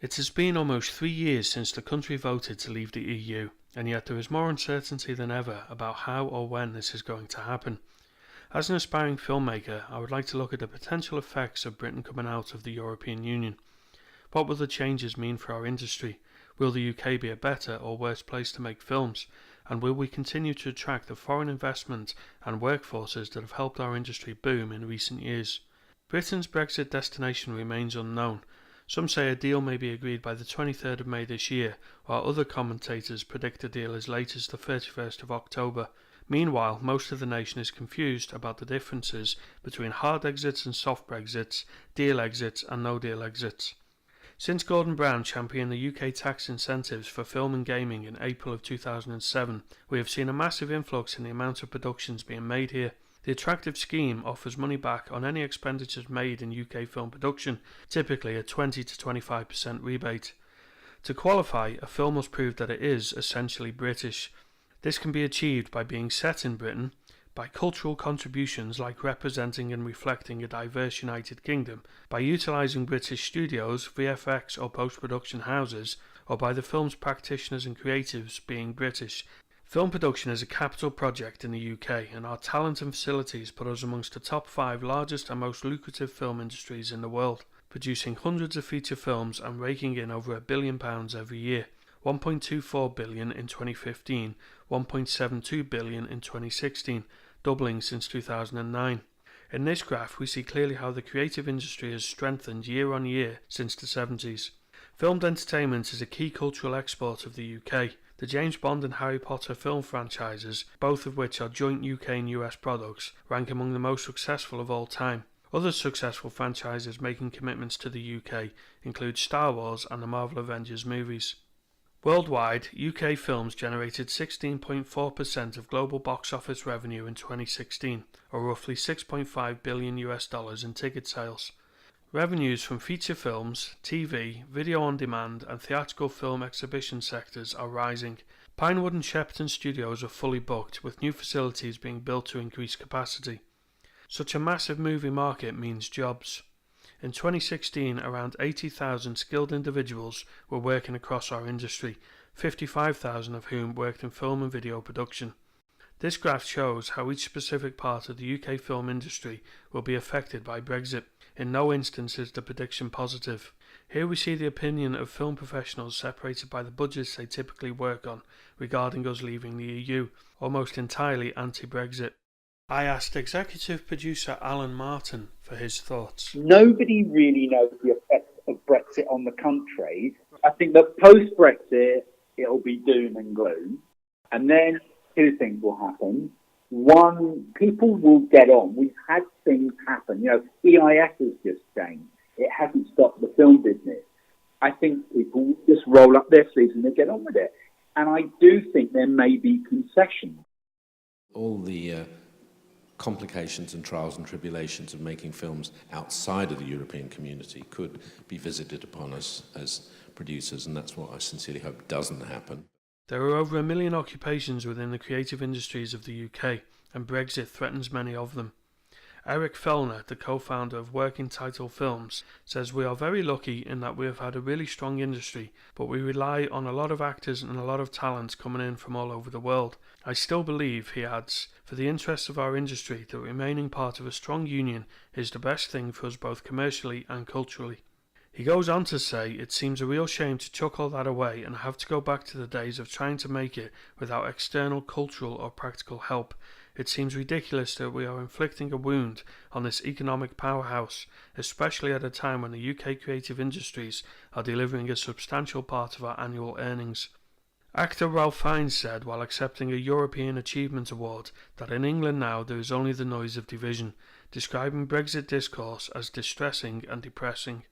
It has been almost 3 years since the country voted to leave the EU, and yet there is more uncertainty than ever about how or when this is going to happen. As an aspiring filmmaker, I would like to look at the potential effects of Britain coming out of the European Union. What will the changes mean for our industry? Will the UK be a better or worse place to make films? And will we continue to attract the foreign investment and workforces that have helped our industry boom in recent years? Britain's Brexit destination remains unknown. Some say a deal may be agreed by the 23rd of May this year, while other commentators predict a deal as late as the 31st of October. Meanwhile, most of the nation is confused about the differences between hard exits and soft Brexits, deal exits and no deal exits. Since Gordon Brown championed the UK tax incentives for film and gaming in April of 2007, we have seen a massive influx in the amount of productions being made here. The attractive scheme offers money back on any expenditures made in UK film production, typically a 20 to 25% rebate. To qualify, a film must prove that it is essentially British. This can be achieved by being set in Britain, by cultural contributions like representing and reflecting a diverse United Kingdom, by utilising British studios, VFX or post-production houses, or by the film's practitioners and creatives being British. Film production is a capital project in the UK, and our talent and facilities put us amongst the top 5 largest and most lucrative film industries in the world, producing hundreds of feature films and raking in over £1 billion every year. 1.24 billion in 2015, 1.72 billion in 2016, doubling since 2009. In this graph we see clearly how the creative industry has strengthened year on year since the 70s. Filmed entertainment is a key cultural export of the UK. The James Bond and Harry Potter film franchises, both of which are joint UK and US products, rank among the most successful of all time. Other successful franchises making commitments to the UK include Star Wars and the Marvel Avengers movies. Worldwide, UK films generated 16.4% of global box office revenue in 2016, or roughly $6.5 billion in ticket sales. Revenues from feature films, TV, video on demand and theatrical film exhibition sectors are rising. Pinewood and Shepperton studios are fully booked, with new facilities being built to increase capacity. Such a massive movie market means jobs. In 2016, around 80,000 skilled individuals were working across our industry, 55,000 of whom worked in film and video production. This graph shows how each specific part of the UK film industry will be affected by Brexit. In no instance is the prediction positive. Here we see the opinion of film professionals separated by the budgets they typically work on regarding us leaving the EU, almost entirely anti-Brexit. I asked executive producer Alan Martin for his thoughts. Nobody really knows the effect of Brexit on the country. I think that post-Brexit, it'll be doom and gloom. And then 2 things will happen. One, people will get on. We've had things happen. EIS has just changed. It hasn't stopped the film business. I think people will just roll up their sleeves and they get on with it. And I do think there may be concessions. All the complications and trials and tribulations of making films outside of the European community could be visited upon us as producers, and that's what I sincerely hope doesn't happen. There are over 1 million occupations within the creative industries of the UK, and Brexit threatens many of them. Eric Fellner, the co-founder of Working Title Films, says we are very lucky in that we have had a really strong industry, but we rely on a lot of actors and a lot of talent coming in from all over the world. I still believe, he adds, for the interests of our industry, that remaining part of a strong union is the best thing for us both commercially and culturally. He goes on to say it seems a real shame to chuck all that away and have to go back to the days of trying to make it without external cultural or practical help. It seems ridiculous that we are inflicting a wound on this economic powerhouse, especially at a time when the UK creative industries are delivering a substantial part of our annual earnings. Actor Ralph Fiennes said while accepting a European Achievement Award that in England now there is only the noise of division, describing Brexit discourse as distressing and depressing.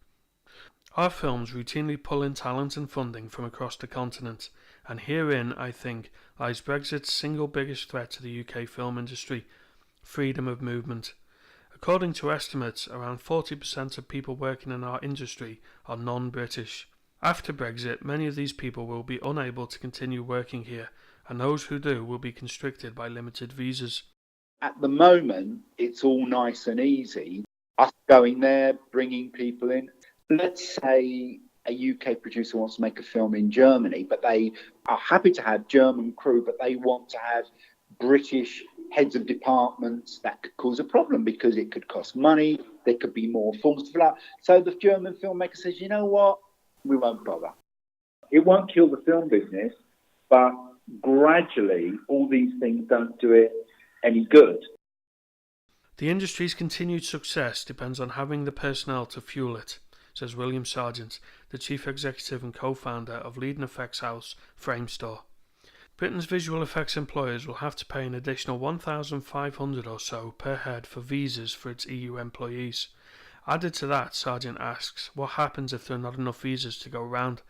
Our films routinely pull in talent and funding from across the continent, and herein, I think, lies Brexit's single biggest threat to the UK film industry: freedom of movement. According to estimates, around 40% of people working in our industry are non-British. After Brexit, many of these people will be unable to continue working here, and those who do will be constricted by limited visas. At the moment, it's all nice and easy. Us going there, bringing people in. Let's say a UK producer wants to make a film in Germany, but they are happy to have German crew, but they want to have British heads of departments, that could cause a problem because it could cost money. There could be more forms to fill out. So the German filmmaker says, you know what? We won't bother. It won't kill the film business, but gradually all these things don't do it any good. The industry's continued success depends on having the personnel to fuel it, says William Sargent, the chief executive and co-founder of leading effects house Framestore. Britain's visual effects employers will have to pay an additional £1,500 or so per head for visas for its EU employees. Added to that, Sargent asks, what happens if there are not enough visas to go around?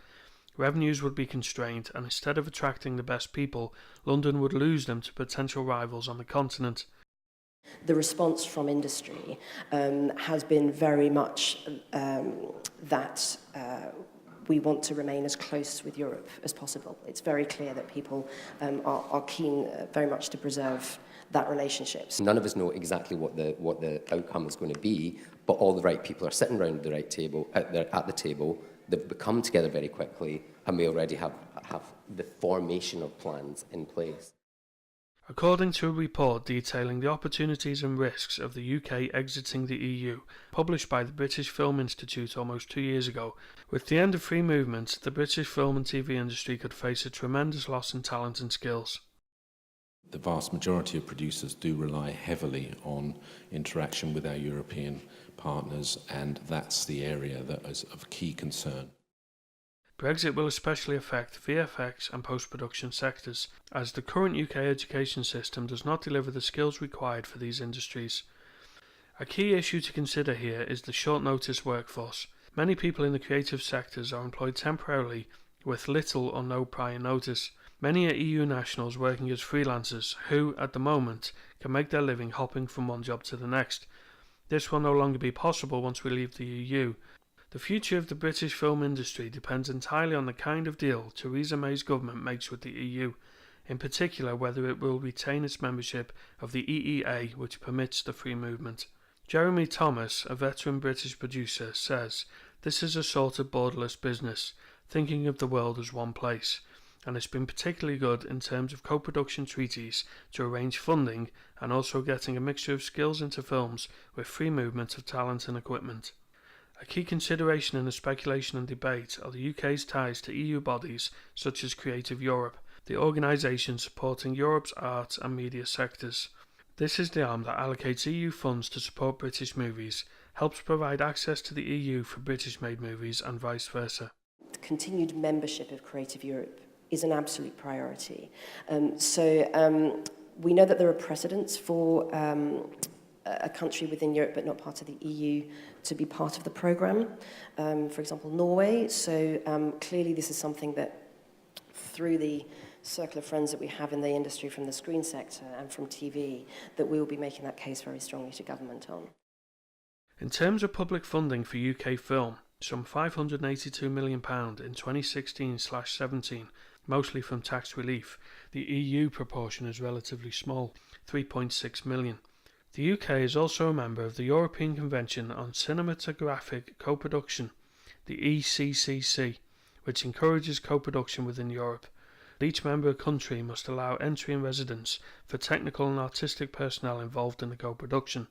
Revenues would be constrained, and instead of attracting the best people, London would lose them to potential rivals on the continent. The response from industry has been very much that we want to remain as close with Europe as possible. It's very clear that people are keen very much to preserve that relationship. None of us know exactly what the outcome is going to be, but all the right people are sitting around the right table at the table. They've come together very quickly, and we already have the formation of plans in place. According to a report detailing the opportunities and risks of the UK exiting the EU, published by the British Film Institute almost 2 years ago, with the end of free movement, the British film and TV industry could face a tremendous loss in talent and skills. The vast majority of producers do rely heavily on interaction with our European partners, and that's the area that is of key concern. Brexit will especially affect VFX and post-production sectors, as the current UK education system does not deliver the skills required for these industries. A key issue to consider here is the short-notice workforce. Many people in the creative sectors are employed temporarily with little or no prior notice. Many are EU nationals working as freelancers who, at the moment, can make their living hopping from one job to the next. This will no longer be possible once we leave the EU. The future of the British film industry depends entirely on the kind of deal Theresa May's government makes with the EU, in particular whether it will retain its membership of the EEA, which permits the free movement. Jeremy Thomas, a veteran British producer, says, "This is a sort of borderless business, thinking of the world as one place, and it's been particularly good in terms of co-production treaties to arrange funding and also getting a mixture of skills into films with free movement of talent and equipment." A key consideration in the speculation and debate are the UK's ties to EU bodies such as Creative Europe, the organisation supporting Europe's art and media sectors. This is the arm that allocates EU funds to support British movies, helps provide access to the EU for British-made movies and vice versa. The continued membership of Creative Europe is an absolute priority. We know that there are precedents for a country within Europe but not part of the EU to be part of the programme, for example Norway. So clearly this is something that through the circle of friends that we have in the industry from the screen sector and from TV, that we will be making that case very strongly to government on. In terms of public funding for UK film, some £582 million in 2016/17, mostly from tax relief. The EU proportion is relatively small, £3.6 million. The UK is also a member of the European Convention on Cinematographic Co-production, the ECCC, which encourages co-production within Europe. Each member country must allow entry and residence for technical and artistic personnel involved in the co-production,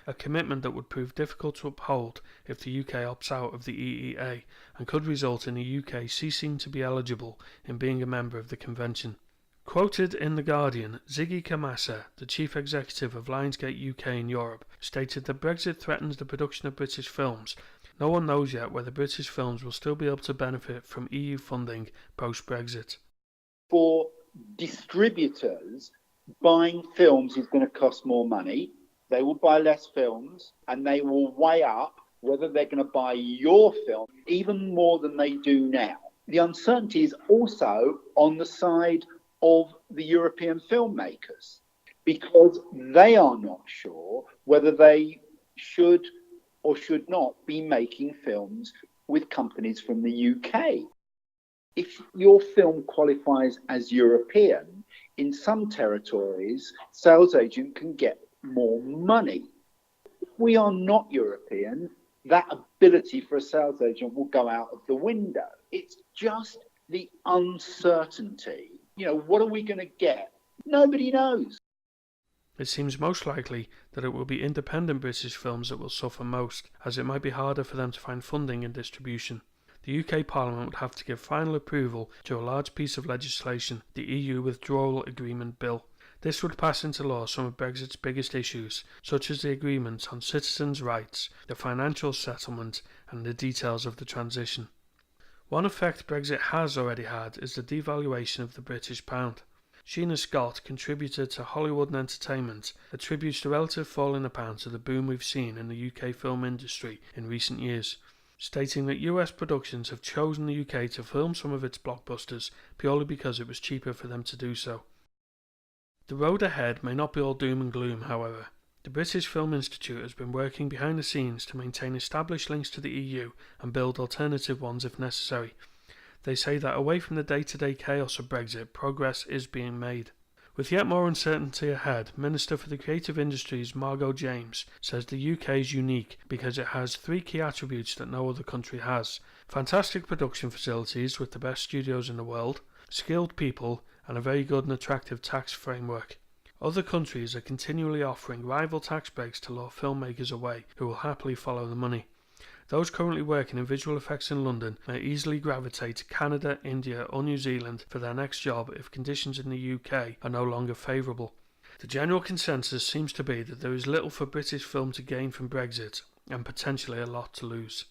a commitment that would prove difficult to uphold if the UK opts out of the EEA and could result in the UK ceasing to be eligible in being a member of the convention. Quoted in The Guardian, Ziggy Kamasa, the chief executive of Lionsgate UK in Europe, stated that Brexit threatens the production of British films. No one knows yet whether British films will still be able to benefit from EU funding post-Brexit. For distributors, buying films is going to cost more money. They will buy less films and they will weigh up whether they're going to buy your film even more than they do now. The uncertainty is also on the side of the European filmmakers, because they are not sure whether they should or should not be making films with companies from the UK. If your film qualifies as European, in some territories, sales agent can get more money. If we are not European, that ability for a sales agent will go out of the window. It's just the uncertainty. What are we going to get? Nobody knows. It seems most likely that it will be independent British films that will suffer most, as it might be harder for them to find funding and distribution. The UK Parliament would have to give final approval to a large piece of legislation, the EU Withdrawal Agreement Bill. This would pass into law some of Brexit's biggest issues, such as the agreement on citizens' rights, the financial settlement, and the details of the transition. One effect Brexit has already had is the devaluation of the British pound. Sheena Scott, contributor to Hollywood and Entertainment, attributes the relative fall in the pound to the boom we've seen in the UK film industry in recent years, stating that US productions have chosen the UK to film some of its blockbusters purely because it was cheaper for them to do so. The road ahead may not be all doom and gloom, however. The British Film Institute has been working behind the scenes to maintain established links to the EU and build alternative ones if necessary. They say that away from the day-to-day chaos of Brexit, progress is being made. With yet more uncertainty ahead, Minister for the Creative Industries Margot James says the UK is unique because it has three key attributes that no other country has: fantastic production facilities with the best studios in the world, skilled people, and a very good and attractive tax framework. Other countries are continually offering rival tax breaks to lure filmmakers away who will happily follow the money. Those currently working in visual effects in London may easily gravitate to Canada, India or New Zealand for their next job if conditions in the UK are no longer favourable. The general consensus seems to be that there is little for British film to gain from Brexit and potentially a lot to lose.